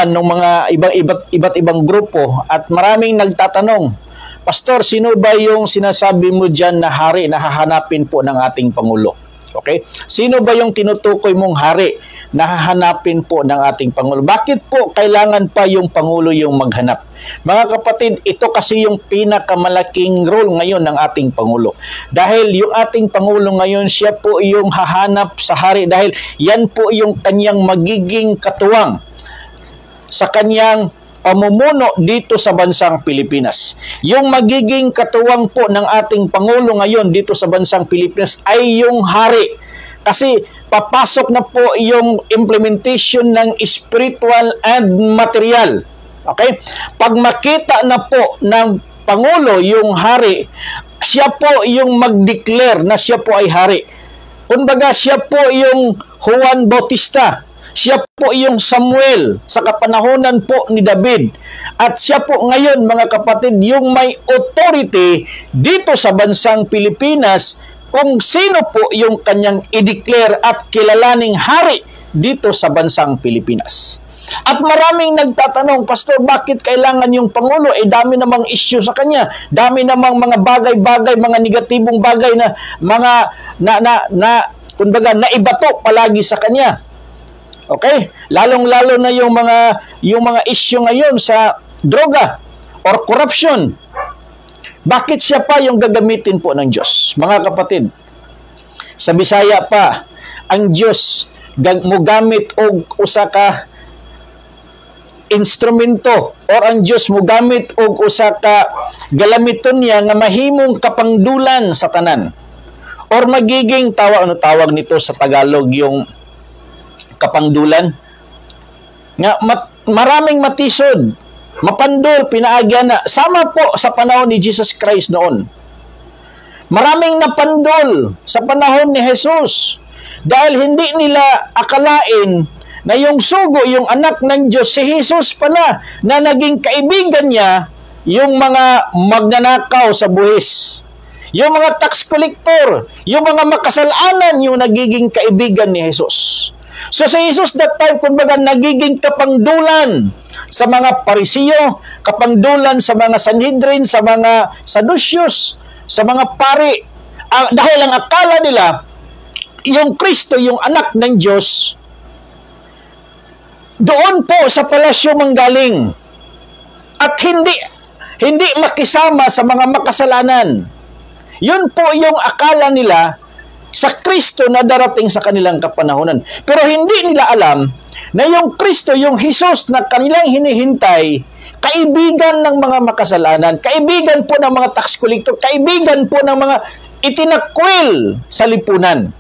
ng mga iba't ibang grupo at maraming nagtatanong, Pastor, sino ba yung sinasabi mo dyan na hari na hahanapin po ng ating Pangulo? Okay? Sino ba yung tinutukoy mong hari na hahanapin po ng ating Pangulo? Bakit po kailangan pa yung Pangulo yung maghanap? Mga kapatid, ito kasi yung pinakamalaking role ngayon ng ating Pangulo. Dahil yung ating Pangulo ngayon, siya po yung hahanap sa hari dahil yan po yung kanyang magiging katuwang sa kanyang pamumuno dito sa bansang Pilipinas. Yung magiging katuwang po ng ating Pangulo ngayon dito sa bansang Pilipinas ay yung hari. Kasi papasok na po yung implementation ng spiritual and material. Okay? Pag makita na po ng Pangulo yung hari, siya po yung mag-declare na siya po ay hari. Kumbaga, siya po yung Juan Bautista. Siya po yung Samuel sa kapanahonan po ni David. At siya po ngayon, mga kapatid, yung may authority dito sa bansang Pilipinas kung sino po yung kanyang i-declare at kilalaning hari dito sa bansang Pilipinas. At maraming nagtatanong, Pastor, bakit kailangan yung Pangulo? Dami namang issue sa kanya. Dami namang mga bagay-bagay, mga negatibong bagay na kumbaga, naibato palagi sa kanya. Okay? Lalong-lalo na yung mga issue ngayon sa droga or corruption. Bakit siya pa yung gagamitin po ng Diyos? Mga kapatid, sa Bisaya pa, ang Diyos mugamit og usa ka instrumento or ang Diyos mugamit og usa ka galamiton niya nga mahimong kapangdulan sa tanan. Or magiging tawag nito sa Tagalog yung kapangdulan nga maraming matisod, mapandol, pinaagyan na sama po sa panahon ni Jesus Christ noon. Maraming napandol sa panahon ni Jesus dahil hindi nila akalain na yung sugo, yung anak ng Diyos, si Jesus pala na naging kaibigan niya yung mga magnanakaw sa buhis. Yung mga tax collector, yung mga makasalanan yung nagiging kaibigan ni Jesus. So si Jesus that time, kumbaga, nagiging kapangdulan sa mga Parisiyo, kapangdulan sa mga Sanhedrin, sa mga Saduceus, sa mga pari. Dahil ang akala nila, yung Kristo, yung anak ng Diyos, doon po sa palasyo manggaling at hindi makisama sa mga makasalanan. Yun po yung akala nila sa Kristo na darating sa kanilang kapanahonan. Pero hindi nila alam na yung Kristo, yung Jesus na kanilang hinihintay, kaibigan ng mga makasalanan, kaibigan po ng mga tax collector, kaibigan po ng mga itinakwil sa lipunan.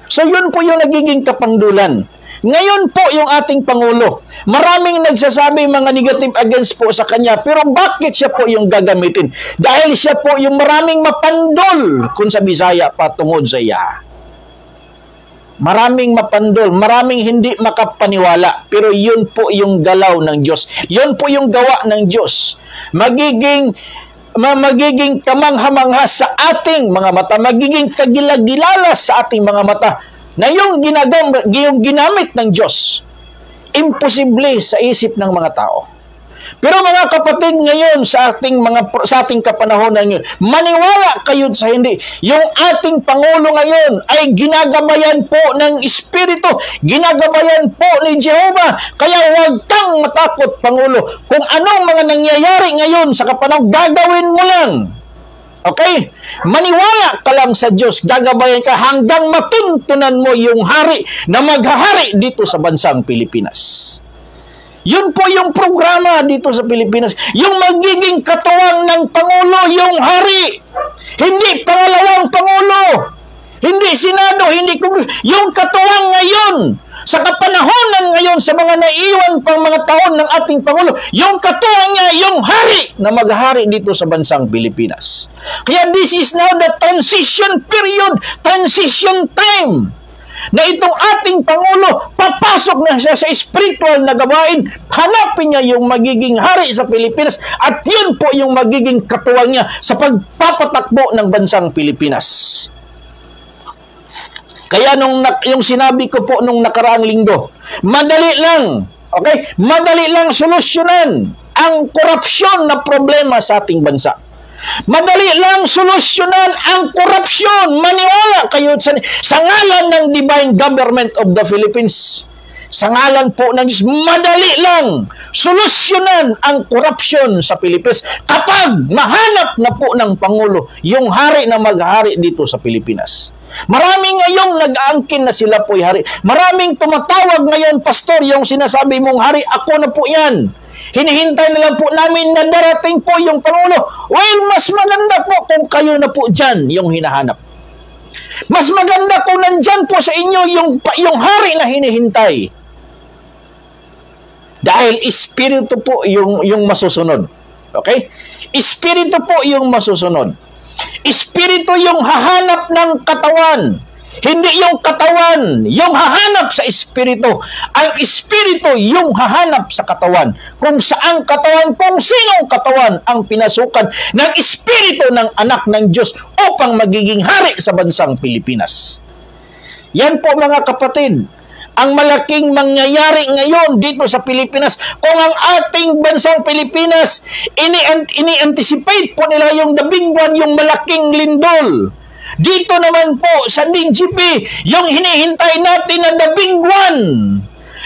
So yun po yung nagiging kapangdulan. Ngayon po yung ating Pangulo, maraming nagsasabi mga negative against po sa kanya, pero bakit siya po yung gagamitin? Dahil siya po yung maraming mapandol kung sa Bisaya patungod sa iya. Maraming mapandol, maraming hindi makapaniwala, pero yun po yung galaw ng Diyos. Yun po yung gawa ng Diyos. Magiging kamangha-mangha sa ating mga mata, magiging kagilagilala sa ating mga mata, na yung ginamit ng Diyos, imposible sa isip ng mga tao. Pero mga kapatid, ngayon sa ating kapanahonan ngayon, maniwala kayo sa hindi. Yung ating Pangulo ngayon ay ginagabayan po ng Espiritu, ginagabayan po ni Jehovah. Kaya huwag kang matakot, Pangulo. Kung anong mga nangyayari ngayon sa kapanahon, gagawin mo lang. Okay? Maniwala ka lang sa Diyos, gagabayan ka hanggang matuntunan mo yung hari na maghahari dito sa bansang Pilipinas. Yun po yung programa dito sa Pilipinas. Yung magiging katuwang ng Pangulo, yung hari. Hindi pangalawang Pangulo. Hindi Senado, hindi Kongreso. Yung katuwang ngayon, sa kapanahonan ngayon, sa mga naiwan pang mga taon ng ating Pangulo, yung katuwang niya, yung hari na maghahari dito sa bansang Pilipinas. Kaya this is now the transition period, transition time, na itong ating Pangulo, papasok na siya sa spiritual na gawain, hanapin niya yung magiging hari sa Pilipinas, at yun po yung magiging katuwang niya sa pagpapatakbo ng bansang Pilipinas. Kaya yung sinabi ko po nung nakaraang linggo, madali lang Okay? Madali lang solusyonan ang korupsyon na problema sa ating bansa. Madali lang solusyonan ang korupsyon. Maniwala kayo sa ngalan ng Divine Government of the Philippines. Sa ngalan po ng Diyos, madali lang solusyonan ang korupsyon sa Pilipinas kapag mahanap na po ng Pangulo yung hari na maghari dito sa Pilipinas. Maraming ngayong nag-aangkin na sila po'y hari. Maraming tumatawag ngayon, Pastor, yung sinasabi mong hari, ako na po yan. Hinihintay na lang po namin na darating po yung Pangulo. Well, mas maganda po kung kayo na po dyan yung hinahanap. Mas maganda kung nandyan po sa inyo yung hari na hinihintay. Dahil espiritu po yung masusunod. Okay? Espiritu po yung masusunod. Espiritu yung hahanap ng katawan. Hindi yung katawan yung hahanap sa espiritu. Ang espiritu yung hahanap sa katawan. Kung saang katawan, kung sinong katawan ang pinasukan ng espiritu ng anak ng Diyos upang magiging hari sa bansang Pilipinas. Yan po mga kapatid, ang malaking mangyayari ngayon dito sa Pilipinas kung ang ating bansang Pilipinas ini-anticipate po nila yung the big one, yung malaking lindol. Dito naman po sa DGB, yung hinihintay natin na the big one,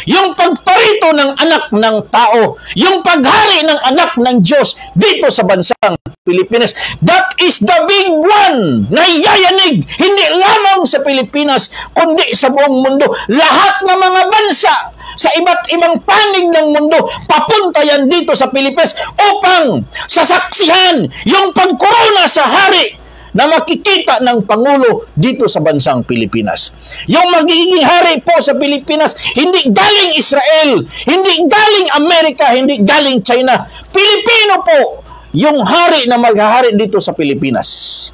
yung pagparito ng anak ng tao, yung paghari ng anak ng Diyos dito sa bansang Pilipinas. That is the big one na yayanig, hindi lamang sa Pilipinas, kundi sa buong mundo. Lahat ng mga bansa sa iba't ibang panig ng mundo, papunta yan dito sa Pilipinas upang sasaksihan yung pagkorona sa hari na makikita ng Pangulo dito sa bansang Pilipinas. Yung magiging hari po sa Pilipinas, hindi galing Israel, hindi galing Amerika, hindi galing China. Pilipino po yung hari na maghahari dito sa Pilipinas.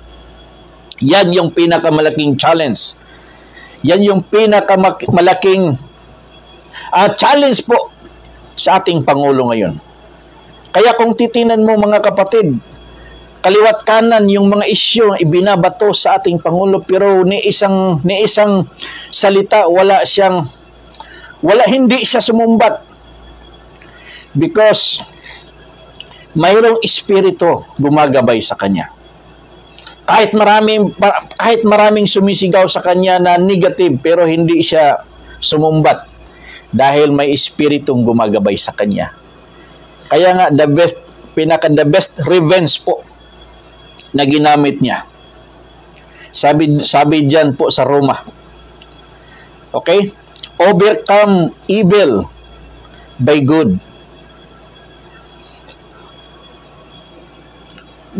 Yan yung pinakamalaking challenge. Yan yung pinakamalaking challenge po sa ating Pangulo ngayon. Kaya kung titinan mo mga kapatid, kaliwat kanan yung mga isyu ibinabato sa ating Pangulo, pero ni isang salita hindi siya sumumbat, because mayroong espiritu gumagabay sa kanya. Kahit maraming sumisigaw sa kanya na negative, pero hindi siya sumumbat dahil may espiritong gumagabay sa kanya. Kaya nga the best revenge po na ginamit niya. Sabi diyan po sa Roma. Okay? Overcome evil by good.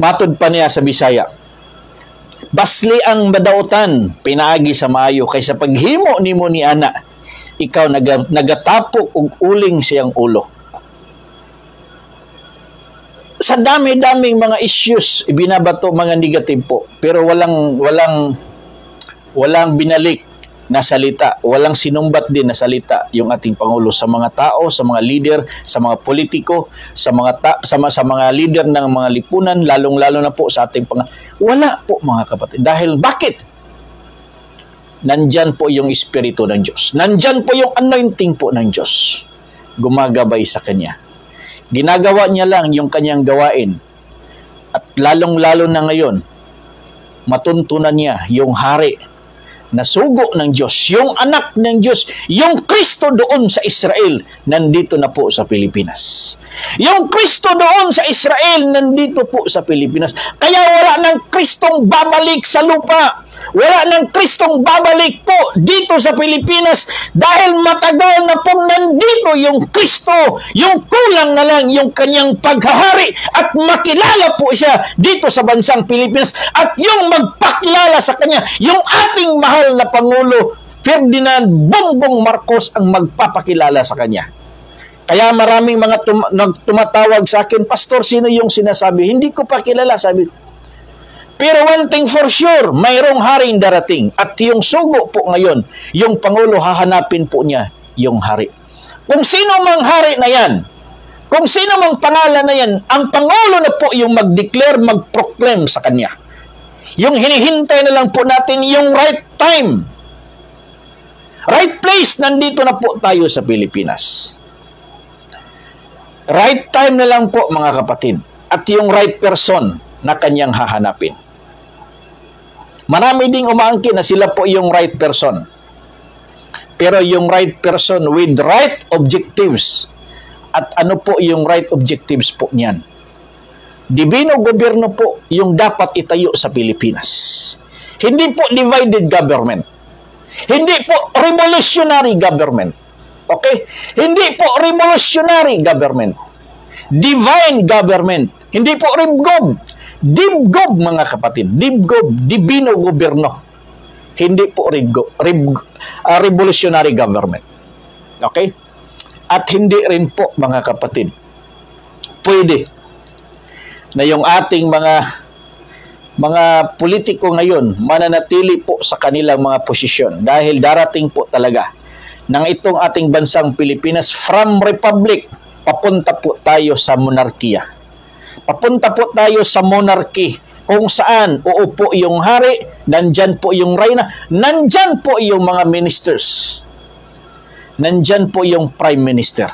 Matod pa niya sa Bisaya. Basli ang madautan, pinaagi sa maayo, kaysa paghimo nimo ni ana, ikaw nagatapok og uling siyang ulo. Sa dami-daming mga issues ibinabato, mga negative po, pero walang binalik na salita, walang sinumbat din na salita yung ating Pangulo sa mga tao, sa mga leader, sa mga politiko, sa mga leader ng mga lipunan, lalong-lalo na po sa ating wala po mga kapatid. Dahil bakit? Nandyan po yung espiritu ng Diyos. Nandyan po yung anointing po ng Diyos. Gumagabay sa Kanya. Ginagawa niya lang yung kanyang gawain. At lalong-lalo na ngayon, matuntunan niya yung hari na sugo ng Diyos, yung anak ng Diyos, yung Kristo doon sa Israel, nandito na po sa Pilipinas. Yung Kristo doon sa Israel, nandito po sa Pilipinas. Kaya wala ng Kristong babalik sa lupa. Wala ng Kristong babalik po dito sa Pilipinas dahil matagal na pong nandito yung Kristo. Yung kulang na lang yung kanyang paghahari at makilala po siya dito sa bansang Pilipinas at yung magpakilala sa kanya, yung ating mahal na Pangulo Ferdinand Bongbong Marcos ang magpapakilala sa kanya. Kaya maraming mga tumatawag sa akin, Pastor, sino yung sinasabi? Hindi ko pa kilala, sabi ko. Pero one thing for sure, mayroong haring darating. At yung sugo po ngayon, yung Pangulo, hahanapin po niya yung hari. Kung sino mang hari na yan, kung sino mang pangalan na yan, ang Pangulo na po yung mag-declare, mag-proclaim sa kanya. Yung hinihintay na lang po natin yung right time. Right place, nandito na po tayo sa Pilipinas. Right time na lang po, mga kapatid. At yung right person na kanyang hahanapin. Marami ding umaangkin na sila po yung right person. Pero yung right person with right objectives. At ano po yung right objectives po niyan? Dibino gobyerno po yung dapat itayo sa Pilipinas. Hindi po divided government. Hindi po revolutionary government. Okay? Hindi po revolutionary government. Divine government. Hindi po ribgob. Dibgob, mga kapatid. Dibgob. Dibino gobyerno. Hindi po revolutionary government. Okay? At hindi rin po, mga kapatid, pwede na yung ating mga politiko ngayon mananatili po sa kanilang mga posisyon dahil darating po talaga ng itong ating bansang Pilipinas from republic, papunta po tayo sa monarkiya. Papunta po tayo sa monarchy kung saan uupo yung hari, nandyan po yung reyna, nandyan po yung mga ministers, nandyan po yung prime minister.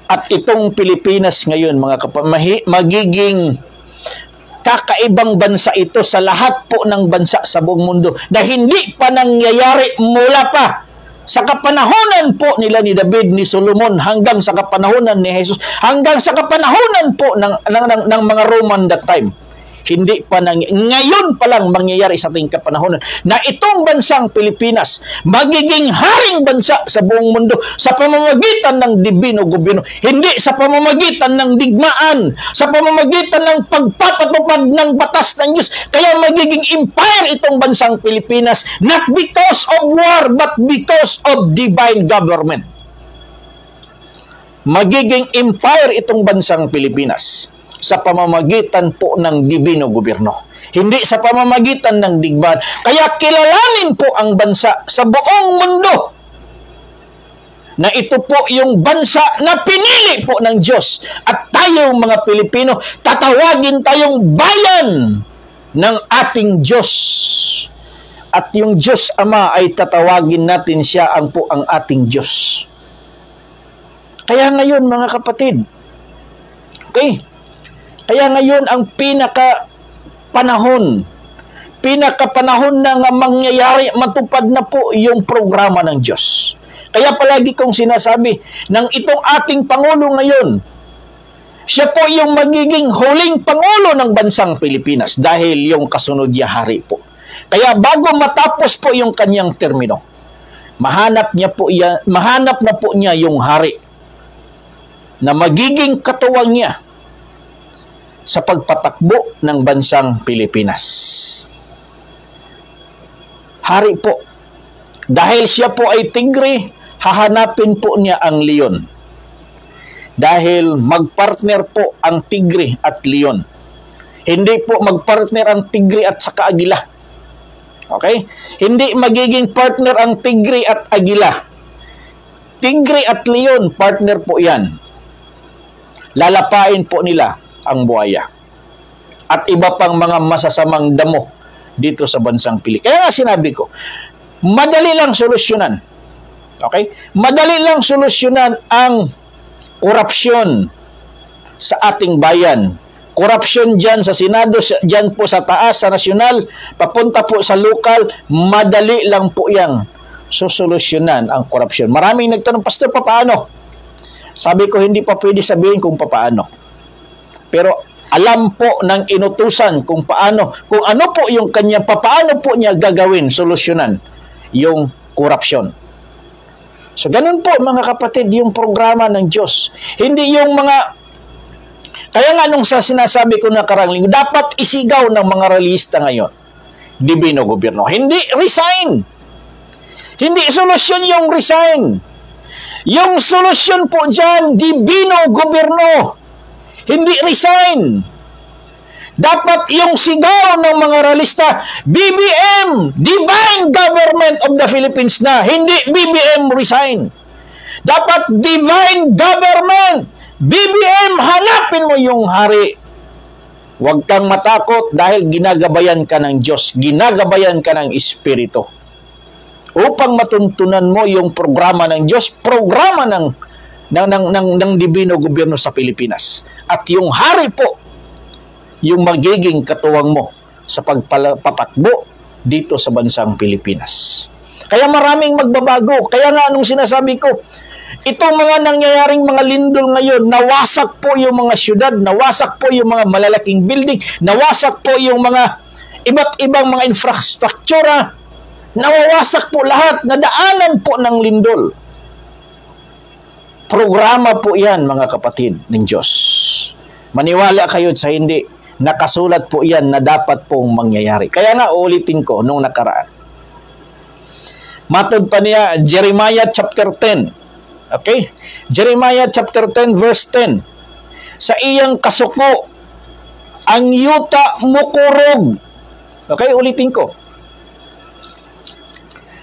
At itong Pilipinas ngayon, mga magiging kakaibang bansa ito sa lahat po ng bansa sa buong mundo na hindi pa nangyayari mula pa sa kapanahonan po nila ni David, ni Solomon, hanggang sa kapanahonan ni Jesus, hanggang sa kapanahonan po ng mga Roman that time. Hindi pa ngayon pa lang mangyayari sa ating kapanahonan na itong bansang Pilipinas magiging haring bansa sa buong mundo sa pamamagitan ng dibino gobyerno, hindi sa pamamagitan ng digmaan, sa pamamagitan ng pagpapatupad ng batas ng Diyos. Kaya magiging empire itong bansang Pilipinas, not because of war but because of divine government. Magiging empire itong bansang Pilipinas sa pamamagitan po ng dibino gobyerno. Hindi sa pamamagitan ng digmaan. Kaya kilalanin po ang bansa sa buong mundo na ito po yung bansa na pinili po ng Diyos. At tayong mga Pilipino, tatawagin tayong bayan ng ating Diyos. At yung Diyos Ama ay tatawagin natin siya ang ating Diyos. Kaya ngayon, mga kapatid, okay, kaya ngayon ang pinakapanahon na mangyayari, matupad na po yung programa ng Diyos. Kaya palagi kong sinasabi ng itong ating Pangulo ngayon, siya po yung magiging huling Pangulo ng bansang Pilipinas dahil yung kasunod niya hari po. Kaya bago matapos po yung kanyang termino, mahanap na po niya yung hari na magiging katuwang niya sa pagpatakbo ng bansang Pilipinas. Hari po. Dahil siya po ay tigre, hahanapin po niya ang leon. Dahil magpartner po ang tigre at leon. Hindi po magpartner ang tigre at saka agila. Okay? Hindi magiging partner ang tigre at agila. Tigre at leon, partner po yan. Lalapain po nila ang buhaya at iba pang mga masasamang damo dito sa bansang Pilipinas. Kaya nga sinabi ko, madali lang solusyonan. Okay? Madali lang solusyonan ang korupsyon sa ating bayan. Korupsyon dyan sa Senado, dyan po sa taas, sa nasyonal, papunta po sa lokal, madali lang po yang susolusyonan ang korupsyon. Maraming nagtanong, Pastor, paano? Sabi ko, hindi pa pwede sabihin kung paano. Pero alam po ng inutusan kung paano, kung ano po yung kanya, paano po niya gagawin, solusyonan yung korupsyon. So ganun po, mga kapatid, yung programa ng Diyos. Hindi yung mga, kaya nga nung sa sinasabi ko na karangling, dapat isigaw ng mga realista ngayon, dibino gobyerno. Hindi resign. Hindi solusyon yung resign. Yung solusyon po dyan, dibino gobyerno. Hindi resign. Dapat yung sigaw ng mga realista, BBM, Divine Government of the Philippines na, hindi BBM resign. Dapat Divine Government, BBM, hanapin mo yung hari. Huwag kang matakot dahil ginagabayan ka ng Diyos, ginagabayan ka ng Espiritu. Upang matuntunan mo yung programa ng Diyos, programa ng ng Dibino gobyerno sa Pilipinas. At yung hari po, yung magiging katuwang mo sa pagpapatakbo dito sa bansang Pilipinas. Kaya maraming magbabago. Kaya nga nung sinasabi ko, itong mga nangyayaring mga lindol ngayon, nawasak po yung mga syudad, nawasak po yung mga malalaking building, nawasak po yung mga iba't ibang mga infrastruktura, nawawasak po lahat, nadaanan po ng lindol. Programa po yan, mga kapatid ng Diyos. Maniwala kayo sa hindi, nakasulat po yan na dapat pong mangyayari. Kaya nga, uulitin ko nung nakaraan. Matod pa niya, Jeremiah chapter 10. Okay? Jeremiah chapter 10 verse 10. Sa iyang kasuko, ang yuta mukurog. Okay, ulitin ko.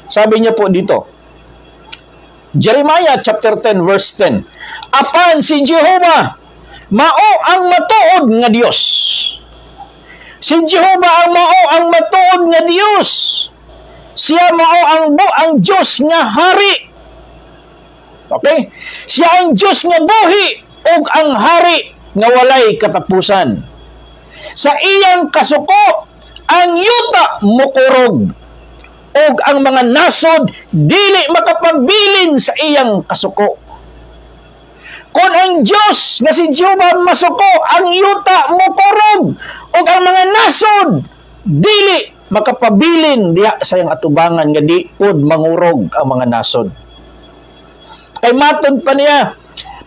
Sabi niya po dito, Jeremiah chapter 10 verse 10. Apan si Jehovah, mao ang matuod nga Dios. Si Jehovah ang mao ang matuod nga Dios. Siya mao ang Diyos nga hari. Okay? Siya ang Diyos nga buhi ug ang hari nga walay katapusan. Sa iyang kasuko ang yuta mukurog ug ang mga nasod dili makapagbilin sa iyang kasuko. Kung ang Diyos nga si Jehovah masuko, ang yuta mukurog ug ang mga nasod dili makapabilin diha sa iyang atubangan nga di pod mangurog ang mga nasod. Kay matod pa niya,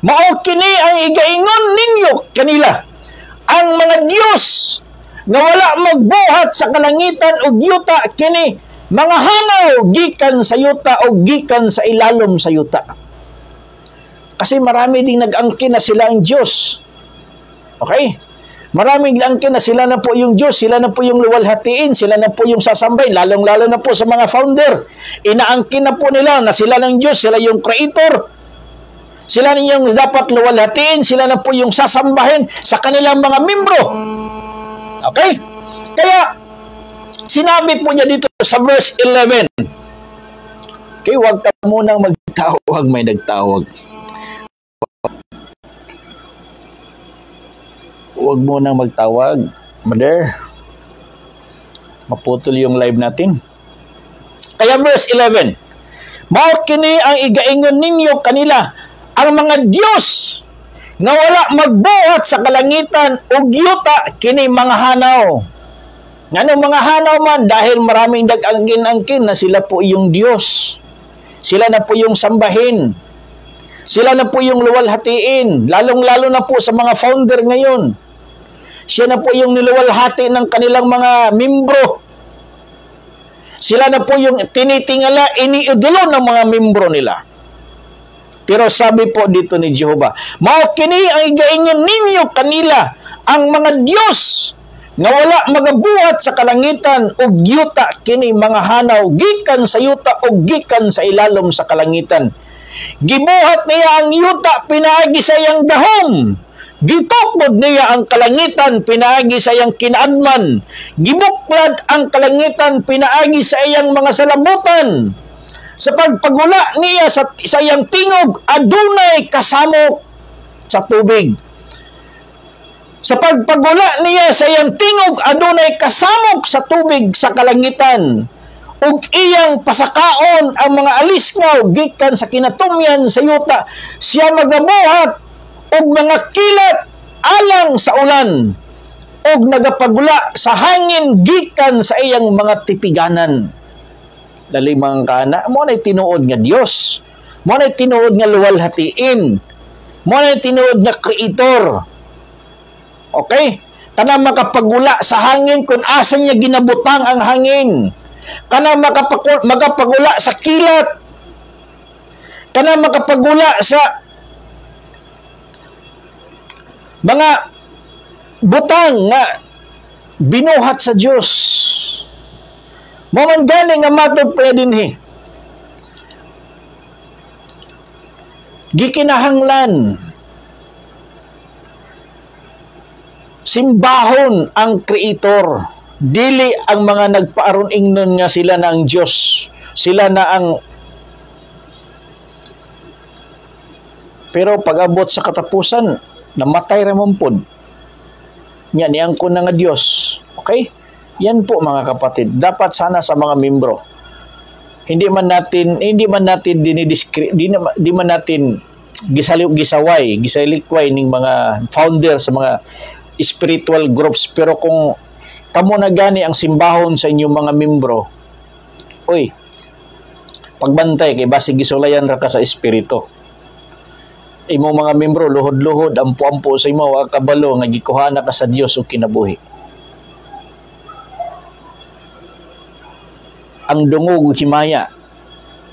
mao kini ang igaingon ninyo kanila, ang mga Diyos nga wala magbuhat sa kalangitan ug yuta kini mga hanaw gikan sa yuta o gikan sa ilalom sa yuta. Kasi marami ding nag-angkin na sila ang Diyos. Okay? Maraming angkin na sila na po yung Diyos, sila na po yung luwalhatiin, sila na po yung sasambay, lalong-lalo na po sa mga founder. Inaangkin na po nila na sila ng Diyos, sila yung creator. Sila na yung dapat luwalhatiin, sila na po yung sasambahin sa kanilang mga membro. Okay? Kaya, sinabi po niya dito sa verse 11, okay, huwag ka munang magtawag, may nagtawag. Huwag mo nang magtawag, mother. Maputol yung live natin. Kaya verse 11, mao kini ang igaingon ninyo kanila, ang mga Diyos nga wala magbuhat sa kalangitan ug yuta kini mga hanaw. Ngano mga hanaw man, dahil maraming dag-angkin-angkin na sila po yung Diyos. Sila na po yung sambahin. Sila na po yung luwalhatiin, lalong-lalo na po sa mga founder ngayon. Siya na po yung niluwalhati ng kanilang mga membro. Sila na po yung tinitingala, iniidolo ng mga membro nila. Pero sabi po dito ni Jehovah, mao kini ang igaingon ninyo kanila, ang mga Diyos nga wala magabuhat sa kalangitan ug yuta kini mga hanaw gikan sa yuta ug gikan sa ilalom sa kalangitan. Gibuhat niya ang yuta pinaagi sa iyang dahom. Gitukod niya ang kalangitan pinaagi sa iyang kinaadman. Gibuklad ang kalangitan pinaagi sa iyang mga salabutan. Sa pagpagula niya sa iyang tingog, adunay kasamok sa tubig. Sa pagpagula niya sa iyang tingog, adunay kasamok sa tubig sa kalangitan. Ug iyang pasakaon ang mga alisngaw gikan sa kinatumyan sa yuta. Siya magabuhat og mga kilat alang sa ulan og nagapagula sa hangin gikan sa iyang mga tipiganan. Dali mga kana, mo na tinuod nga Dios, mo na tinuod nga luwalhatiin, mo na tinuod nga creator. Okay? Kana makapagula sa hangin kung asa niya ginabutang ang hangin. Kana makapagula sa kilat. Kana makapagula sa mga butang nga binuhat sa Diyos. Maman gani nga matod pa dinhi. Gikinahanglan simbahon ang creator, dili ang mga nagpaaron ingnon nga sila na ang Diyos, sila na ang Pero pag-abot sa katapusan, namatay ramon pod. Yan, niangkon na nga Diyos. Okay? Yan po mga kapatid. Dapat sana sa mga membro. Hindi man natin gisalikway ning mga founder sa mga spiritual groups. Pero kung kamo na gani ang simbahon sa inyong mga membro, oy, pagbantay kay basig gisulayan ra ka sa espiritu. Imo mga membro luhod-luhod ampo-ampo sa imo wa kabalo nga gikuhana ka sa Dios og kinabuhi. Ang dungog ug himaya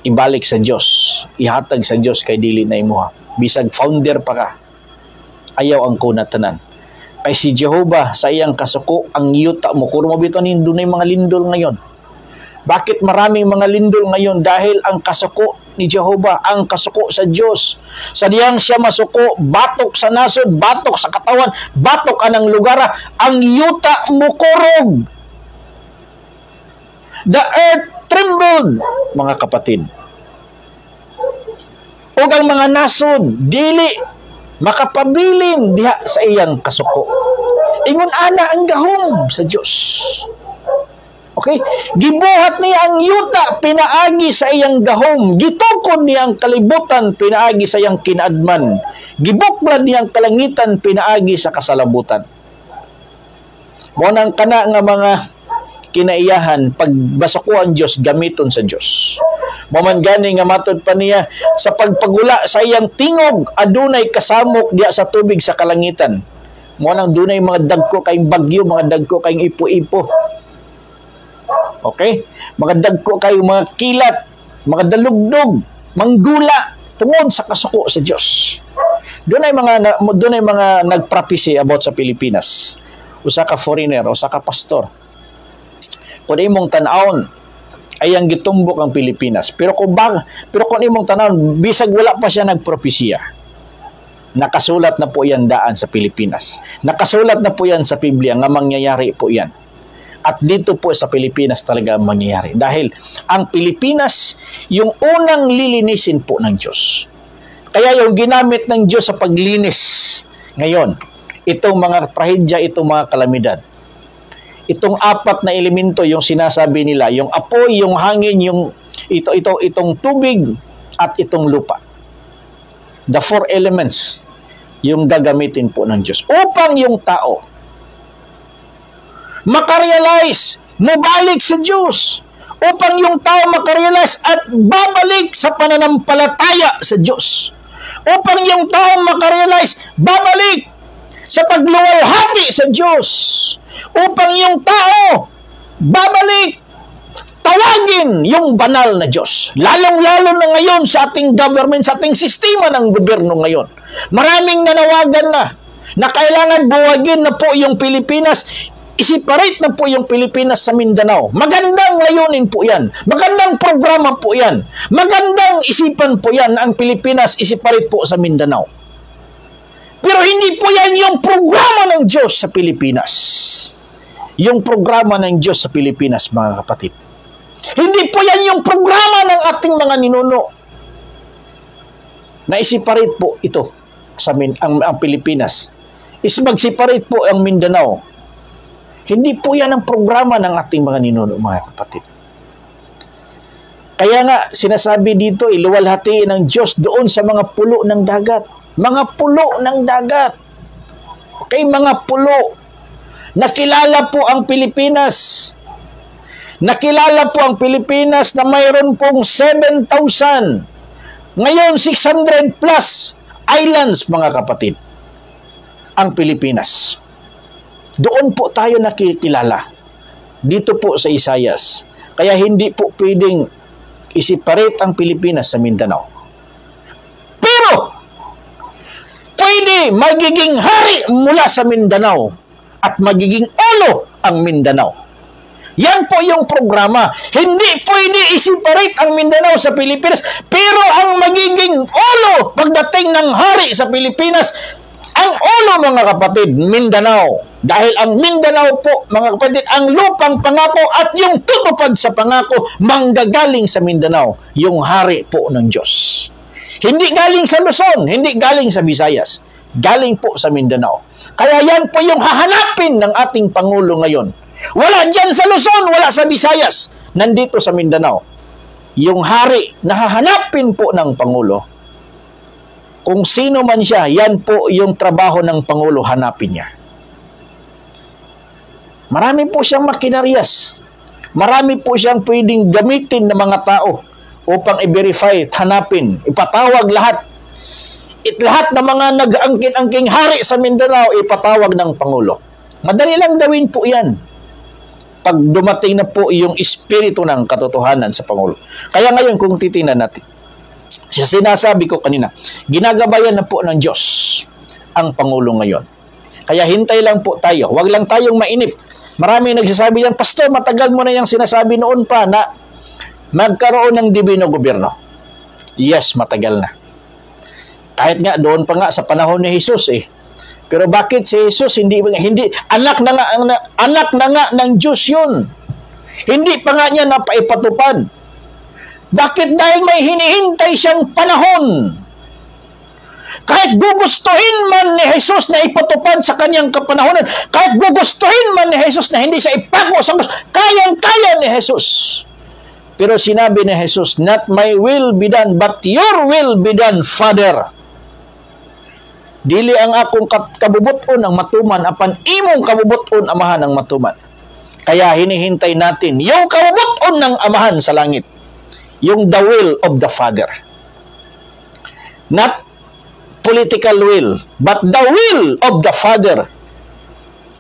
ibalik sa Dios, ihatag sa Dios kay dili na imuha. Bisag founder pa ka, ayaw ang kuna tanan. Kay si Jehovah sa iyang kasuko ang yuta mo kung mabito nin dunay mga lindol ngayon. Bakit maraming mga lindol ngayon? Dahil ang kasuko ni Jehovah, ang kasuko sa Diyos. Sa diyang siya masuko, batok sa nasod, batok sa katawan, batok anang lugar, ang yuta mukurog. The earth trembled, mga kapatid. O ang mga nasod, dili makapabilin diha sa iyang kasuko. Ingon ana ang gahom sa Diyos. Okay? Gibuhat niya ang yuta, pinaagi sa iyang gahom. Gitukod niya ang kalibutan, pinaagi sa iyang kinaadman. Gibuklad niya ang kalangitan, pinaagi sa kasalabutan. Mo nang kana nga mga kinaiyahan, pagbasako ang Diyos, gamiton sa Diyos. Maman gani nga matod pa niya, sa pagpagula sa iyang tingog, adunay kasamok diya sa tubig sa kalangitan. Mo nang dunay mga dagko kayong bagyo, mga dagko kayong ipo-ipo. Okay? Mga dagko kayo, mga kilat, mga dalugdog, manggula, tungod sa kasuko sa Diyos. Doon ay mga nagprophecy about sa Pilipinas. Usa ka foreigner, usa ka pastor. Kung imong tan-awon, ay ang gitumbok ang Pilipinas. Pero kung imong tan-awon, bisag wala pa siya nagpropesya. Nakasulat na po yan daan sa Pilipinas. Nakasulat na po yan sa Biblia nga mangyayari po yan. At dito po sa Pilipinas talaga mangyayari. Dahil ang Pilipinas, yung unang lilinisin po ng Diyos. Kaya yung ginamit ng Diyos sa paglinis ngayon, itong mga trahedya, itong mga kalamidad. Itong apat na elemento yung sinasabi nila, yung apoy, yung hangin, itong tubig, at itong lupa. The four elements yung gagamitin po ng Diyos. Upang yung tao makarealize, mabalik sa Diyos. Upang yung tao makarealize at babalik sa pananampalataya sa Diyos. Upang yung tao makarealize, babalik sa pagluwalhati sa Diyos. Upang yung tao babalik, tawagin yung banal na Diyos. Lalong-lalo na ngayon sa ating government, sa ating sistema ng gobyerno ngayon. Maraming nanawagan na kailangan buwagin na po yung Pilipinas. Isiparate na po yung Pilipinas sa Mindanao. Magandang layunin po yan. Magandang programa po yan. Magandang isipan po yan ang Pilipinas isiparate po sa Mindanao. Pero hindi po yan yung programa ng Diyos sa Pilipinas. Yung programa ng Diyos sa Pilipinas, mga kapatid. Hindi po yan yung programa ng ating mga ninuno. Na isiparate po ito sa ang Pilipinas. Magsiparate po ang Mindanao. Hindi po yan ang programa ng ating mga ninuno, mga kapatid. Kaya nga, sinasabi dito, iluwalhatiin ng Diyos doon sa mga pulo ng dagat. Mga pulo ng dagat. Okay, mga pulo. Nakilala po ang Pilipinas. Nakilala po ang Pilipinas na mayroon pong 7,000. Ngayon, 600 plus islands, mga kapatid. Ang Pilipinas. Doon po tayo nakikilala. Dito po sa Isaias. Kaya hindi po pwedeng isiparate ang Pilipinas sa Mindanao. Pero, pwede magiging hari mula sa Mindanao at magiging ulo ang Mindanao. Yan po yung programa. Hindi pwede isiparate ang Mindanao sa Pilipinas, pero ang magiging ulo pagdating ng hari sa Pilipinas, ang ulo, mga kapatid, Mindanao. Dahil ang Mindanao po, mga kapatid, ang lupang pangako at yung tutupad sa pangako, manggagaling sa Mindanao, yung hari po ng Diyos. Hindi galing sa Luzon, hindi galing sa Visayas. Galing po sa Mindanao. Kaya yan po yung hahanapin ng ating Pangulo ngayon. Wala dyan sa Luzon, wala sa Visayas. Nandito sa Mindanao. Yung hari na hahanapin po ng Pangulo, kung sino man siya, yan po yung trabaho ng Pangulo, hanapin niya. Marami po siyang makinaryas. Marami po siyang pwedeng gamitin ng mga tao upang i-verify, hanapin, ipatawag lahat. Lahat ng mga nag-angkin-angking hari sa Mindanao, ipatawag ng Pangulo. Madali lang gawin po yan pag dumating na po yung espiritu ng katotohanan sa Pangulo. Kaya ngayon, kung titingnan natin, sinasabi ko kanina, ginagabayan na po ng Diyos ang Pangulo ngayon. Kaya hintay lang po tayo. Huwag lang tayong mainip. Maraming nagsasabi yan, Pastor, matagal mo na yung sinasabi noon pa na magkaroon ng dibino gobyerno. Yes, matagal na. Kahit nga doon pa nga sa panahon ni Jesus eh. Pero bakit si Jesus hindi anak na nga ng Diyos yun. Hindi pa nga niya napaipatupad. Bakit? Dahil may hinihintay siyang panahon. Kahit gugustuhin man ni Jesus na ipatupad sa kanyang kapanahonan, kahit gugustuhin man ni Jesus na hindi siya ipako sa Diyos, kayang-kaya ni Jesus. Pero sinabi ni Jesus, not my will be done, but your will be done, Father. Dili ang akong kabubuton ang matuman, apan imong kabubuton amahan ang matuman. Kaya hinihintay natin yung kabubuton ng amahan sa langit. Yung the will of the Father. Not political will, but the will of the Father.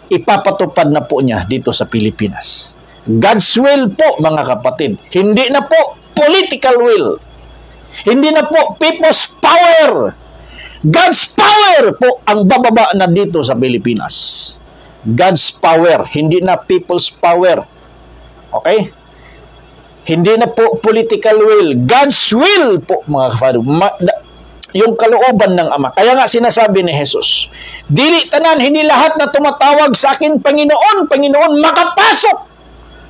Ipapatupad na po niya dito sa Pilipinas. God's will po, mga kapatid. Hindi na po political will. Hindi na po people's power. God's power po ang bababa na dito sa Pilipinas. God's power, hindi na people's power. Okay? Hindi na po political will. God's will po, mga kapatid. Yung kalooban ng Ama. Kaya nga sinasabi ni Jesus, dili tanan, hindi lahat na tumatawag sa akin, Panginoon, Panginoon, makapasok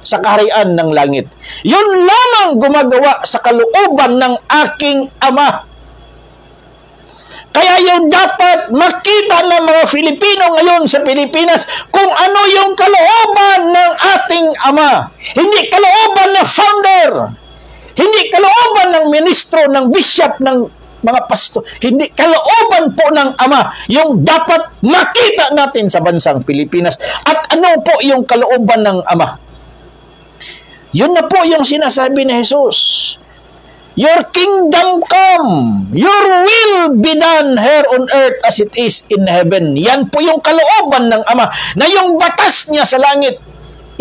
sa kaharian ng langit. Yun lamang gumagawa sa kalooban ng aking Ama. Kaya yung dapat makita ng mga Filipino ngayon sa Pilipinas kung ano yung kalooban ng ating Ama. Hindi kalooban ng founder. Hindi kalooban ng ministro, ng bishop, ng mga pastor. Hindi kalooban po ng Ama. Yung dapat makita natin sa bansang Pilipinas. At ano po yung kalooban ng Ama? Yun na po yung sinasabi ni Jesus. Your kingdom come, your will be done here on earth as it is in heaven. Yan po yung kalooban ng Ama, na yung batas niya sa langit,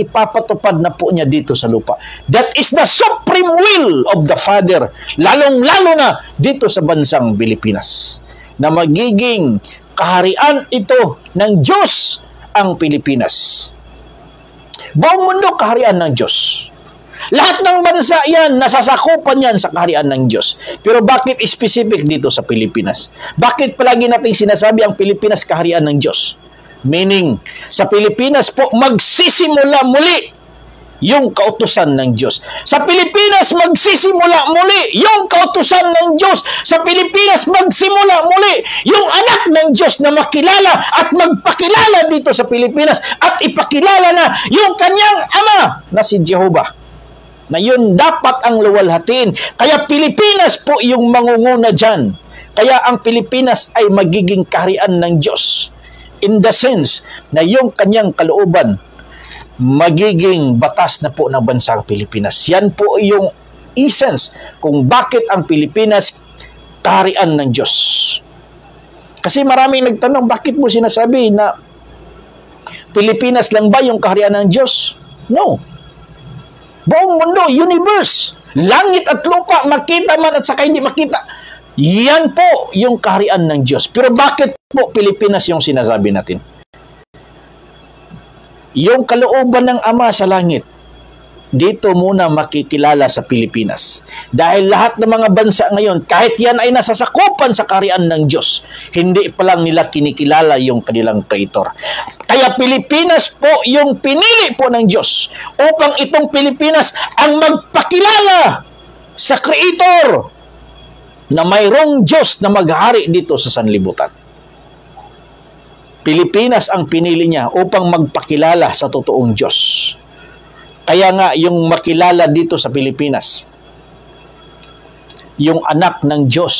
ipapatupad na po niya dito sa lupa. That is the supreme will of the Father, lalong-lalo na dito sa bansang Pilipinas, na magiging kaharian ito ng Diyos ang Pilipinas. Buong mundo kaharian ng Diyos. Lahat ng bansa yan, nasasakupan yan sa kaharian ng Diyos. Pero bakit specific dito sa Pilipinas? Bakit palagi nating sinasabi ang Pilipinas kaharian ng Diyos? Meaning, sa Pilipinas po, magsisimula muli yung kautusan ng Diyos. Sa Pilipinas, magsisimula muli yung kautusan ng Diyos. Sa Pilipinas, magsimula muli yung anak ng Diyos na makilala at magpakilala dito sa Pilipinas at ipakilala na yung kanyang Ama na si Jehovah. Na yun dapat ang luwalhatiin. Kaya Pilipinas po yung mangunguna dyan. Kaya ang Pilipinas ay magiging kaharian ng Diyos. In the sense na yung kanyang kalooban magiging batas na po ng bansang Pilipinas. Yan po yung essence kung bakit ang Pilipinas kaharian ng Diyos. Kasi maraming nagtanong, bakit mo sinasabi na Pilipinas lang ba yung kaharian ng Diyos? No. Buong mundo, universe, langit at lupa, makita man at saka hindi makita. Yan po yung kaharian ng Diyos. Pero bakit po Pilipinas yung sinasabi natin? Yung kalooban ng Ama sa langit, dito muna makikilala sa Pilipinas. Dahil lahat ng mga bansa ngayon, kahit yan ay nasasakupan sa kaharian ng Diyos, hindi pa lang nila kinikilala yung kanilang Creator. Kaya Pilipinas po yung pinili po ng Diyos upang itong Pilipinas ang magpakilala sa Creator na mayroong Diyos na maghari dito sa sanlibutan. Pilipinas ang pinili niya upang magpakilala sa totoong Diyos. Kaya nga, yung makilala dito sa Pilipinas, yung anak ng Diyos,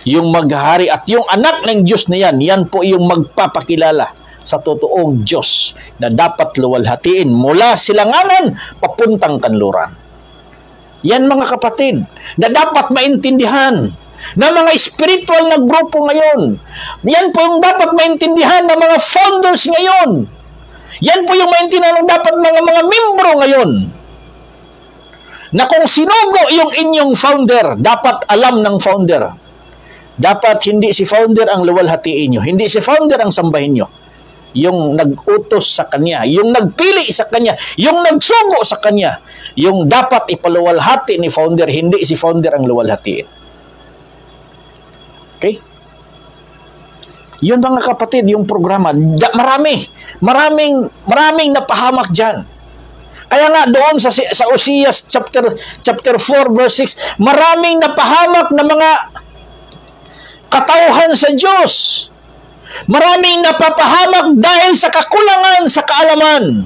yung maghari, at yung anak ng Diyos na yan po yung magpapakilala sa totoong Diyos na dapat luwalhatiin mula silanganan papuntang kanluran. Yan mga kapatid, na dapat maintindihan na mga spiritual na grupo ngayon. Yan po yung dapat maintindihan ng mga founders ngayon. Yan po yung maintindihan ng dapat mga membro ngayon. Na kung sinugo yung inyong founder, dapat alam ng founder. Dapat hindi si founder ang luwalhatiin nyo. Hindi si founder ang sambahin nyo. Yung nag-utos sa kanya, yung nagpili sa kanya, yung nagsugo sa kanya, yung dapat ipaluwalhati ni founder, hindi si founder ang luwalhatiin. Okay? Yun mga kapatid, yung programa. Maraming napahamak dyan. Kaya nga doon sa Oseas chapter 4 verse 6, maraming napahamak na mga katauhan sa Diyos. Maraming napapahamak dahil sa kakulangan sa kaalaman.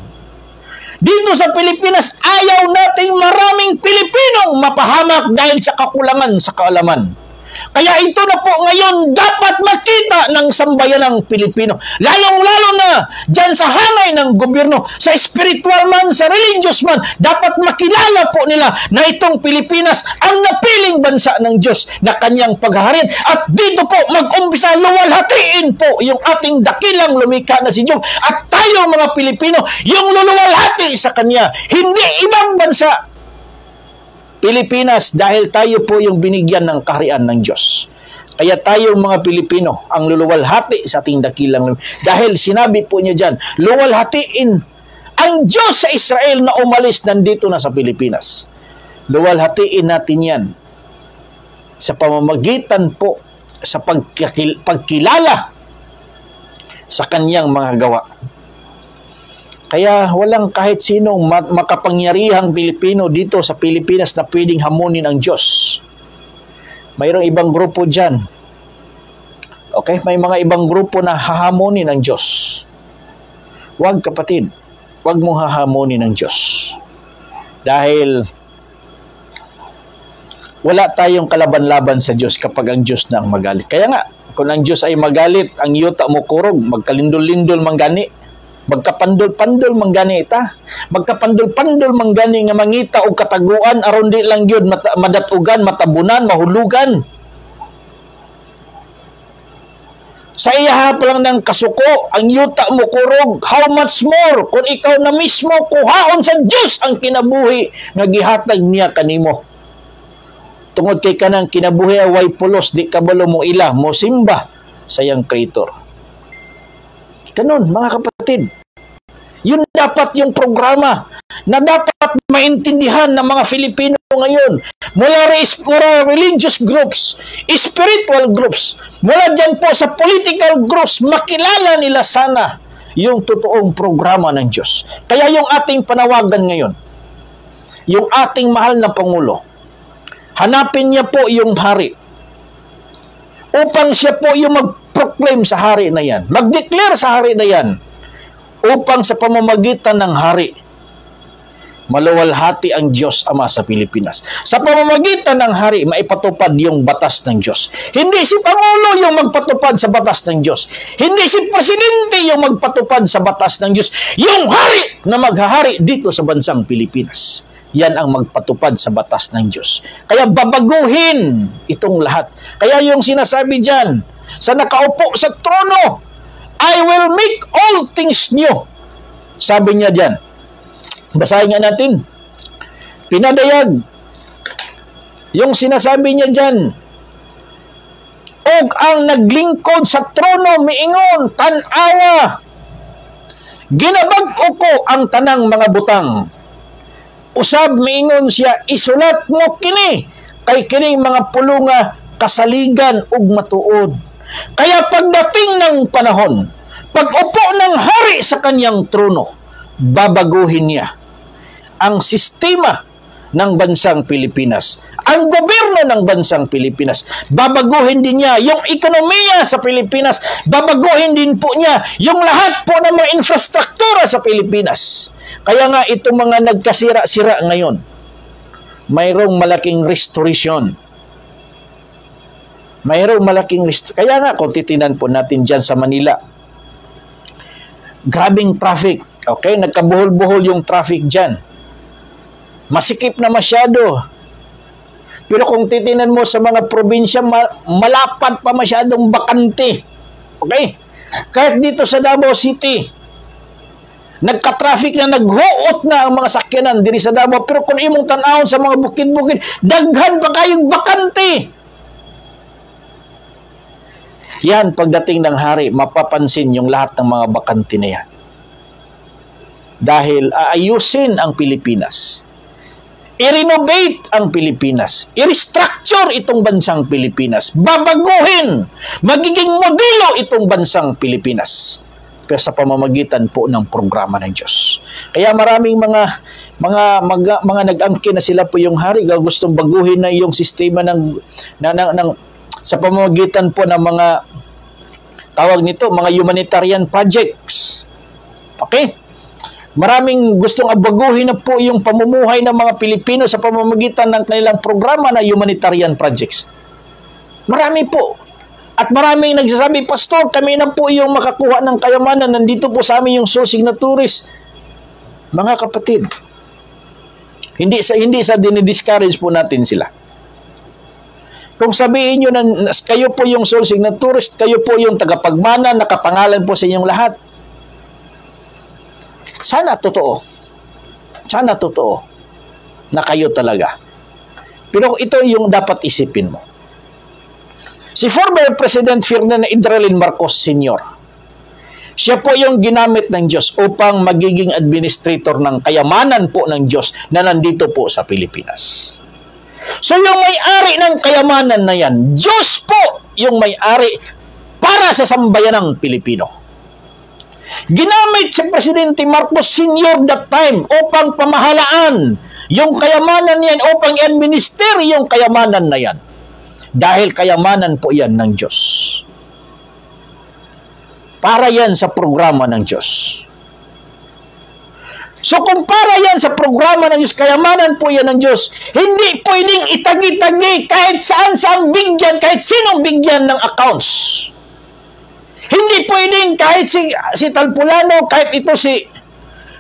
Dito sa Pilipinas, ayaw nating maraming Pilipinong mapahamak dahil sa kakulangan sa kaalaman. Kaya ito na po ngayon dapat makita ng sambayanang Pilipino. Lalong-lalo na dyan sa hangay ng gobyerno, sa spiritual man, sa religious man, dapat makilala po nila na itong Pilipinas ang napiling bansa ng Diyos na kanyang paghaharin. At dito po mag-umpisa luwalhatiin po yung ating dakilang lumikha na si Diyos. At tayo mga Pilipino, yung luluwalhati sa kanya, hindi ibang bansa. Pilipinas, dahil tayo po yung binigyan ng kaharian ng Diyos. Kaya tayo mga Pilipino ang luluwalhati sa ating dakilang. Dahil sinabi po niya dyan, luwalhatiin ang Diyos sa Israel na umalis nandito na sa Pilipinas. Luwalhatiin natin yan sa pamamagitan po sa pagkilala sa kanyang mga gawa. Kaya walang kahit sinong makapangyarihang Pilipino dito sa Pilipinas na pwedeng hamunin ang Diyos. Mayroong ibang grupo dyan. Okay? May mga ibang grupo na hahamunin ang Diyos. Huwag kapatid, huwag mong hahamunin ang Diyos. Dahil wala tayong kalaban-laban sa Diyos kapag ang Diyos na ang magalit. Kaya nga, kung ang Diyos ay magalit, ang yuta mo kurog, magkalindol-lindol manggani. Magkapandol-pandol manggani ita. Magkapandol-pandol manggani nga mangita og kataguan aron di lang gyud madatugan, matabunan, mahulugan. Sa iya pa lang ng kasuko, ang yuta mo kurog, how much more kung ikaw na mismo kuhaon sa Diyos ang kinabuhi nga gihatag niya kanimo. Tungod kay kanang kinabuhi away pulos, di kabalo mo ila, mo simba sa iyang Creator. Ganun, mga kapatid. Yun dapat yung programa na dapat maintindihan ng mga Filipino ngayon. Mula religious groups, spiritual groups, mula dyan po sa political groups, makilala nila sana yung totoong programa ng Diyos. Kaya yung ating panawagan ngayon, yung ating mahal na Pangulo, hanapin niya po yung hari upang siya po yung mag-proclaim sa hari na yan, mag-declare sa hari na yan, upang sa pamamagitan ng hari, maluwalhati ang Diyos Ama sa Pilipinas. Sa pamamagitan ng hari, maipatupad yung batas ng Diyos. Hindi si Pangulo yung magpatupad sa batas ng Diyos. Hindi si Presidente yung magpatupad sa batas ng Diyos. Yung hari na maghahari dito sa bansang Pilipinas. Yan ang magpatupad sa batas ng Diyos. Kaya babaguhin itong lahat. Kaya yung sinasabi dyan, sa nakaupo sa trono, I will make all things new. Sabi niya dyan. Basahin nga natin. Pinadayag. Yung sinasabi niya dyan, og ang naglingkod sa trono miingon, tan-awa. Ginabag-o ko ang tanang mga butang. Usab miingon siya, isulat mo kini kay kining mga pulunga kasaligan ug matuod. Kaya pagdating ng panahon, pag-upo ng hari sa kanyang trono, babaguhin niya ang sistema ng bansang Pilipinas. Ang gobyerno ng bansang Pilipinas. Babaguhin din niya yung ekonomiya sa Pilipinas. Babaguhin din po niya yung lahat po ng mga infrastruktura sa Pilipinas. Kaya nga itong mga nagkasira-sira ngayon, mayroong malaking restoration. Mayroong malaking restoration. Kaya nga kung titinan po natin dyan sa Manila, grabing traffic. Okay? Nagkabuhol-buhol yung traffic dyan. Masikip na masyado. Pero kung titinan mo sa mga probinsya, malapad pa masyadong bakante. Okay? Kahit dito sa Davao City, nagka-traffic na, naghuot na ang mga sakyanan diri sa Davao. Pero kung imong tanawon sa mga bukid-bukid, daghan pa kayong bakante. Yan, pagdating ng hari, mapapansin yung lahat ng mga bakante na yan. Dahil aayusin ang Pilipinas. I-renovate ang Pilipinas. I-restructure itong bansang Pilipinas. Babaguhin. Magiging modelo itong bansang Pilipinas. Pero sa pamamagitan po ng programa ng Diyos. Kaya maraming mga nag-angkin na sila po yung hari. Gustong baguhin na yung sistema sa pamamagitan po ng mga tawag nito, mga humanitarian projects. Okay? Maraming gustong abaguhin na po yung pamumuhay ng mga Pilipino sa pamamagitan ng kanilang programa na humanitarian projects. Marami po. At maraming nagsasabi, Pastor, kami na po yung makakuha ng kayamanan. Nandito po sa amin yung soul signatories. Mga kapatid, hindi sa dinidiscourage po natin sila. Kung sabihin nyo na kayo po yung soul signatories, kayo po yung tagapagmana, nakapangalan po sa inyong lahat. Sana totoo. Sana totoo na kayo talaga. Pero ito yung dapat isipin mo. Si former President Ferdinand Idrelin Marcos Sr., siya po yung ginamit ng Diyos upang magiging administrator ng kayamanan po ng Diyos na nandito po sa Pilipinas. So yung may-ari ng kayamanan na yan, Diyos po yung may-ari para sa sambayanang Pilipino. Ginamit si Presidente Marcos Sr. that time upang pamahalaan yung kayamanan yan, upang i-administer yung kayamanan na yan. Dahil kayamanan po yan ng Diyos. Para yan sa programa ng Diyos. So kung para yan sa programa ng Diyos, kayamanan po yan ng Diyos, hindi pwedeng itagi-tagi kahit saan bigyan, kahit sinong bigyan ng accounts. Hindi pwedeng kahit si Talpulano, kahit ito si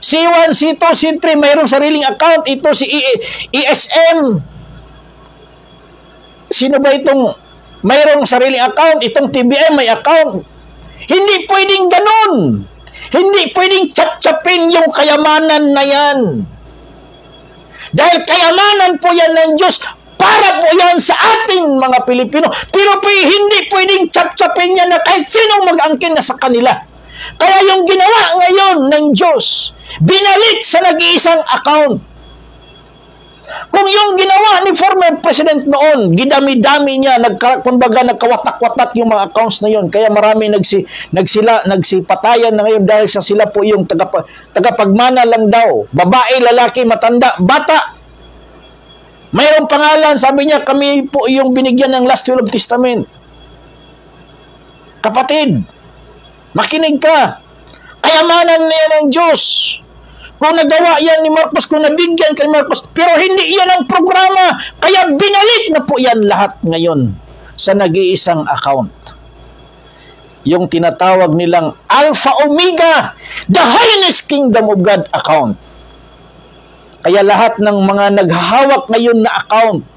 C1, C2, C3, mayroong sariling account. Ito si ESM. Sino ba itong mayroong sariling account? Itong TBM may account. Hindi pwedeng ganun. Hindi pwedeng chap-chapin yung kayamanan na yan. Dahil kayamanan po yan ng Diyos, para po yan sa ating mga Pilipino. Pero hindi pwedeng chap-chapin yan na kahit sinong mag-angkin na sa kanila. Kaya yung ginawa ngayon ng Diyos, binalik sa nag-iisang account. Kung yung ginawa ni former president noon, gidami-dami niya, kumbaga nagkawatak-watak yung mga accounts na yun. Kaya marami nagsipatayan na ngayon dahil sa sila po yung tagapagmana lang daw. Babae, lalaki, matanda, bata. Mayroong pangalan, sabi niya, kami po yung binigyan ng last will of testament. Kapatid, makinig ka. Kayamanan niya ng Diyos. Kung nagawa yan ni Marcos, kung nabigyan kay Marcos, pero hindi yan ang programa. Kaya binalik na po yan lahat ngayon sa nag-iisang account. Yung tinatawag nilang Alpha Omega, the highest kingdom of God account. Kaya lahat ng mga naghahawak ngayon na account,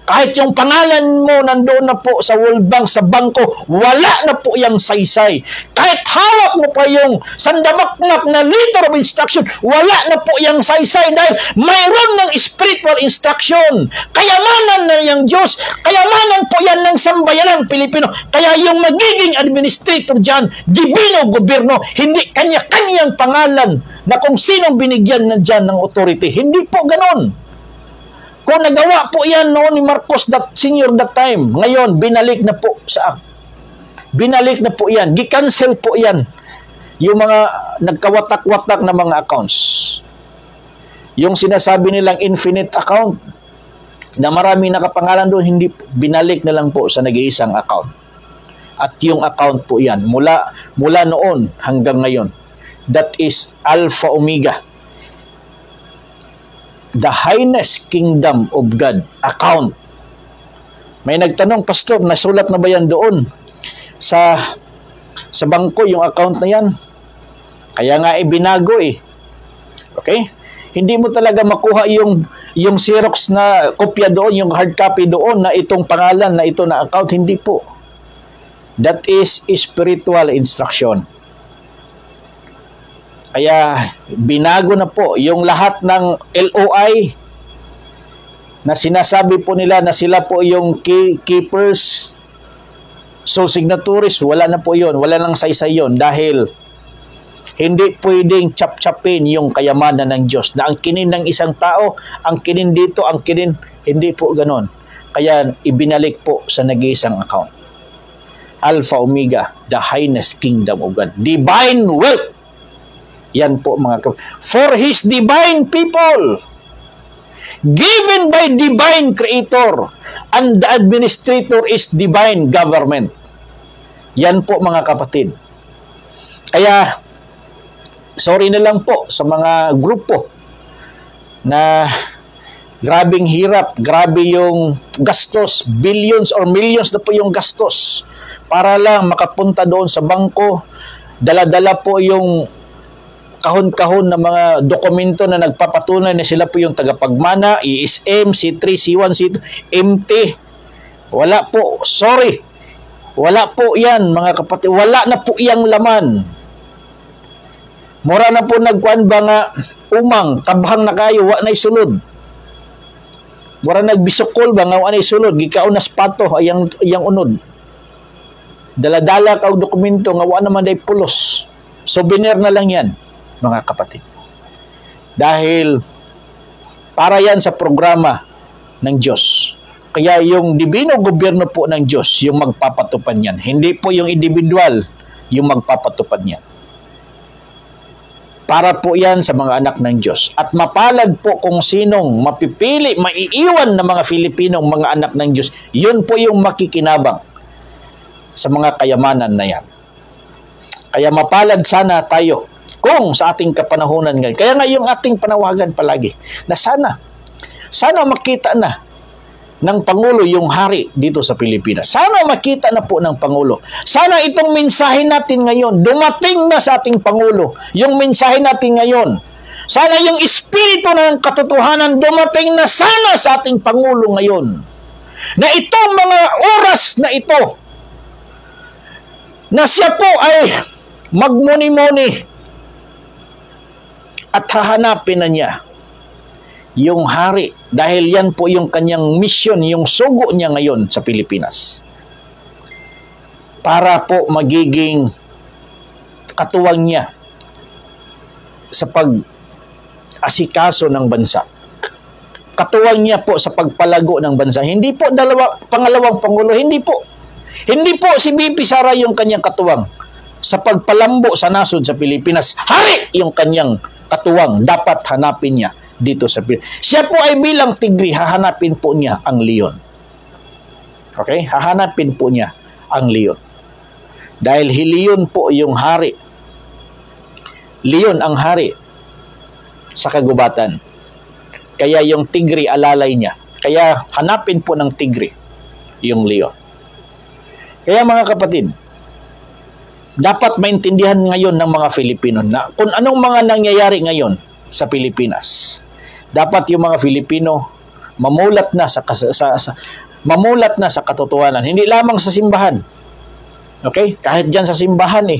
kahit yung pangalan mo nandoon na po sa World Bank, sa bangko, wala na po yung saysay. Kahit hawak mo pa yung sandamakmak na letter of instruction, wala na po yung saysay dahil mayroon ng spiritual instruction. Kayamanan na yung Diyos, kayamanan po yan ng sambayanang Pilipino. Kaya yung magiging administrator dyan, divino gobyerno, hindi kanya-kanyang pangalan na kung sinong binigyan na dyan ng authority. Hindi po ganon. Kung nagawa po yan noon ni Marcos Sr. that time, ngayon, binalik na po binalik na po yan. Gi-cancel po yan. Yung mga nagkawatak-watak na mga accounts. Yung sinasabi nilang infinite account, na maraming nakapangalan doon, hindi, binalik na lang po sa nag-iisang account. At yung account po yan, mula noon hanggang ngayon. That is Alpha Omega. The highest kingdom of God account. May nagtanong, Pastor, nasulat na ba yan doon sa bangko, yung account na yan? Kaya nga binago eh. Okay? Hindi mo talaga makuha yung Xerox na kopya doon, yung hard copy doon na itong pangalan na ito na account. Hindi po. That is spiritual instruction. Kaya binago na po yung lahat ng LOI na sinasabi po nila na sila po yung keepers, so signatories, wala na po yun. Wala nang saysay yun dahil hindi pwedeng chap-chapin yung kayamanan ng Diyos. Na ang kinin ng isang tao, ang kinin dito, ang kinin, hindi po ganon. Kaya ibinalik po sa nag-iisang account. Alpha Omega, the highest kingdom of God. Divine wealth. Yan po mga for His divine people. Given by divine creator. And the administrator is divine government. Yan po mga kapatid. Kaya, sorry na lang po sa mga grupo na grabing hirap, grabe yung gastos, billions or millions na po yung gastos para lang makapunta doon sa bangko, dala-dala po yung kahon-kahon na mga dokumento na nagpapatunay na sila po yung tagapagmana, ESM, C3, C1, C2, MT. Wala po, sorry. Wala po yan mga kapatid, wala na po iyang laman. Mura na po nagkuan ba nga umang, kabhang na kayo, wa na isulod. Mura nagbisukol ba nga wa na isulod, gikaon na spato, ayang unod. Dala-dala ka og dokumento nga wa naman day pulos. Souvenir na lang yan, mga kapatid. Dahil para yan sa programa ng Diyos. Kaya yung divino gobyerno po ng Diyos, yung magpapatupad yan. Hindi po yung individual yung magpapatupad yan. Para po yan sa mga anak ng Diyos. At mapalad po kung sinong mapipili, maiiwan na mga Filipinong mga anak ng Diyos. Yun po yung makikinabang sa mga kayamanan na yan. Kaya mapalad sana tayo kung sa ating kapanahunan ngayon. Kaya nga yung ating panawagan palagi na sana makita na ng Pangulo yung hari dito sa Pilipinas. Sana makita na po ng Pangulo. Sana itong mensahe natin ngayon, dumating na sa ating Pangulo. Yung mensahe natin ngayon. Sana yung espiritu ng katotohanan dumating na sana sa ating Pangulo ngayon. Na itong mga oras na ito, na siya po ay magmuni-muni at hahanapin na niya yung hari, dahil yan po yung kanyang mission, yung sugo niya ngayon sa Pilipinas. Para po magiging katuwang niya sa pag-asikaso ng bansa. Katuwang niya po sa pagpalago ng bansa. Hindi po pangalawang Pangulo, hindi po. Hindi po si BP Sara yung kanyang katuwang sa pagpalambo sa nasod sa Pilipinas. Hari yung kanyang katuwang, dapat hanapin niya dito sa Pilipinas. Siya po ay bilang tigri, hahanapin po niya ang leon. Okay? Hahanapin po niya ang leon. Dahil leon po yung hari. Leon ang hari sa kagubatan. Kaya yung tigri alalay niya. Kaya hanapin po ng tigri yung leon. Kaya mga kapatid, dapat maintindihan ngayon ng mga Filipino na kung anong mga nangyayari ngayon sa Pilipinas. Dapat yung mga Filipino mamulat na sa katotohanan, hindi lamang sa simbahan. Okay? Kahit diyan sa simbahan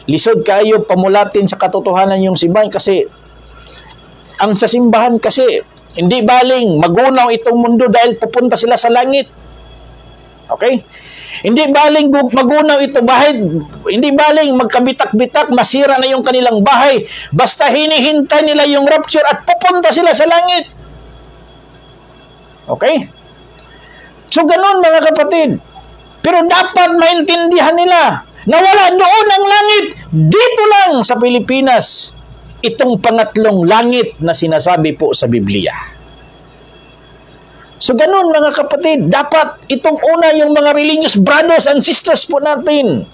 lisod kayo pamulatin sa katotohanan yung simbahan kasi ang sa simbahan kasi hindi baling magunaw itong mundo dahil pupunta sila sa langit. Okay? Hindi baling magunaw ito bahay, hindi baling magkabitak-bitak, masira na yung kanilang bahay, basta hinihintay nila yung rapture at pupunta sila sa langit. Okay? So ganun mga kapatid. Pero dapat maintindihan nila na wala doon ang langit, dito lang sa Pilipinas. itong pangatlong langit na sinasabi po sa Biblia. So ganun mga kapatid, dapat itong una yung mga religious brothers and sisters po natin.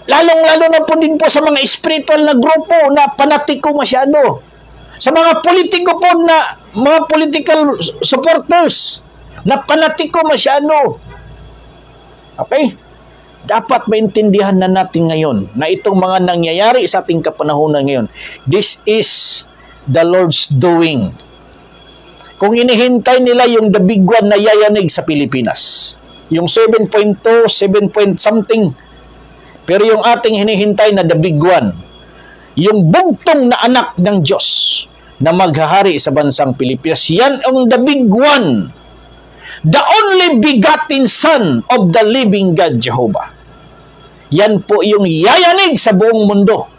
Lalong-lalo na po din po sa mga spiritual na grupo na panatiko masyado. Sa mga politiko po na, mga political supporters na panatiko masyado. Okay? Dapat maintindihan na natin ngayon na itong mga nangyayari sa ating kapanahunan ngayon, this is the Lord's doing. Kung inihintay nila yung the big one na yayanig sa Pilipinas, yung 7.2, 7 point something, pero yung ating hinihintay na the big one, yung bugtong na anak ng Diyos na maghahari sa bansang Pilipinas, yan ang the big one. The only begotten Son of the living God, Jehovah. Yan po yung yayanig sa buong mundo.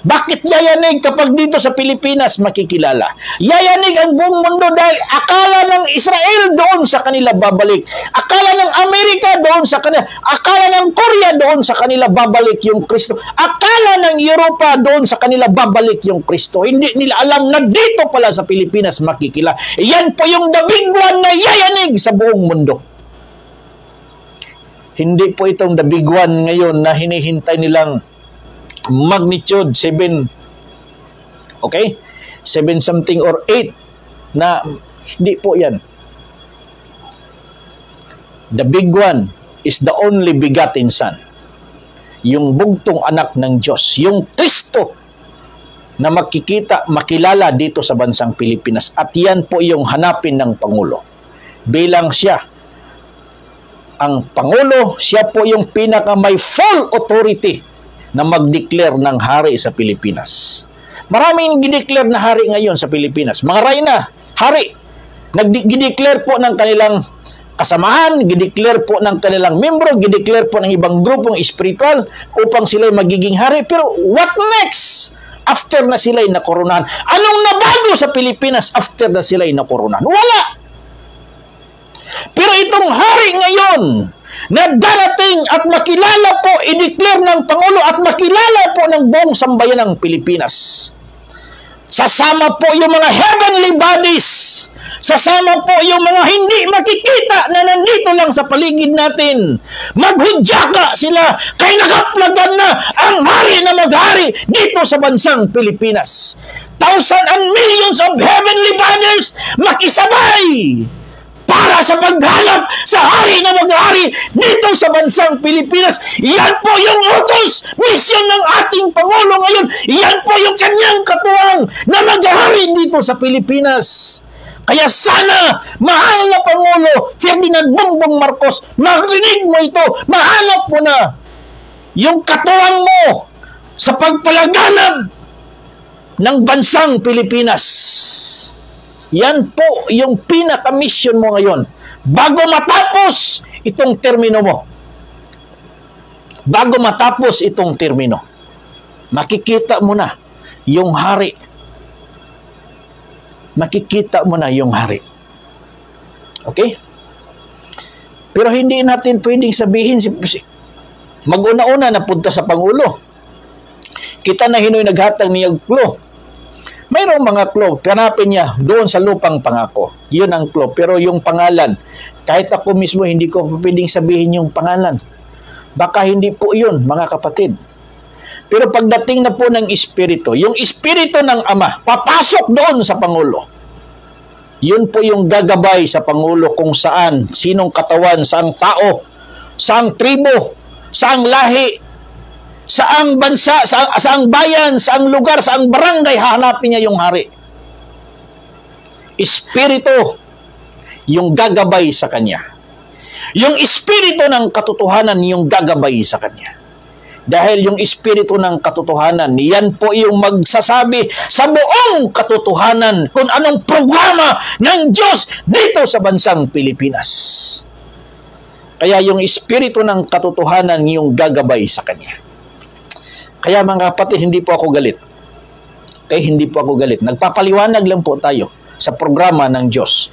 Bakit yayanig kapag dito sa Pilipinas makikilala? Yayanig ang buong mundo dahil akala ng Israel doon sa kanila babalik. Akala ng Amerika doon sa kanila. Akala ng Korea doon sa kanila babalik yung Kristo. Akala ng Europa doon sa kanila babalik yung Kristo. Hindi nila alam na dito pala sa Pilipinas makikilala. Yan po yung the big one na yayanig sa buong mundo. Hindi po itong the big one ngayon na hinihintay nilang magnitude 7, okay? 7 something or 8 na hindi po yan. The big one is the only begotten Son. Yung bugtong anak ng Diyos, yung Kristo na makikita, makilala dito sa bansang Pilipinas. At yan po yung hanapin ng Pangulo. Bilang siya ang Pangulo, siya po yung pinaka may full authority na mag-declare ng hari sa Pilipinas. Maraming gideclare na hari ngayon sa Pilipinas. Mga reyna, hari. Nag-declare po ng kanilang kasamahan, gideclare po ng kanilang membro, gideclare po ng ibang grupong spiritual upang sila'y magiging hari. Pero what next? After na sila'y nakoronahan. Anong nabago sa Pilipinas after na sila'y nakoronahan? Wala! Pero itong hari ngayon na darating at makilala po, i-declare ng Pangulo at makilala po ng buong sambayan ng Pilipinas. Sasama po yung mga heavenly bodies. Sasama po yung mga hindi makikita na nandito lang sa paligid natin. Maghudyaka sila kay nakaplagan na ang hari na maghari dito sa bansang Pilipinas. Thousands and millions of heavenly bodies makisabay para sa paghalap sa hari na maghari dito sa bansang Pilipinas. Yan po yung utos, misyon ng ating Pangulo ngayon. Yan po yung kanyang katuwang na maghari dito sa Pilipinas. Kaya sana, mahal na Pangulo Ferdinand Bongbong Marcos, marinig mo ito, mahanap mo na yung katuwang mo sa pagpalaganap ng bansang Pilipinas. Yan po yung pinaka-mission mo ngayon. Bago matapos itong termino mo. Bago matapos itong termino, makikita mo na yung hari. Makikita mo na yung hari. Okay? Pero hindi natin pwedeng sabihin, mag-una-una na punta sa Pangulo. Kita na hinoy naghatag niya klo. Mayroong mga clue, hanapin niya doon sa lupang pangako. Yun ang clue. Pero yung pangalan, kahit ako mismo hindi ko pwedeng sabihin yung pangalan. Baka hindi po yun, mga kapatid. Pero pagdating na po ng Espiritu, yung Espiritu ng Ama, papasok doon sa Pangulo. Yun po yung gagabay sa Pangulo kung saan, sinong katawan, saang tao, saang tribo, saang lahi, saang bansa, saang bayan, saang lugar, saang barangay, hahanapin niya yung hari. Espiritu, yung gagabay sa kanya. Yung espiritu ng katotohanan, yung gagabay sa kanya. Dahil yung espiritu ng katotohanan, yan po yung magsasabi sa buong katotohanan kung anong programa ng Diyos dito sa bansang Pilipinas. Kaya yung espiritu ng katotohanan, yung gagabay sa kanya. Kaya mga kapatid, hindi po ako galit. Okay, hindi po ako galit. Nagpapaliwanag lang po tayo sa programa ng Diyos.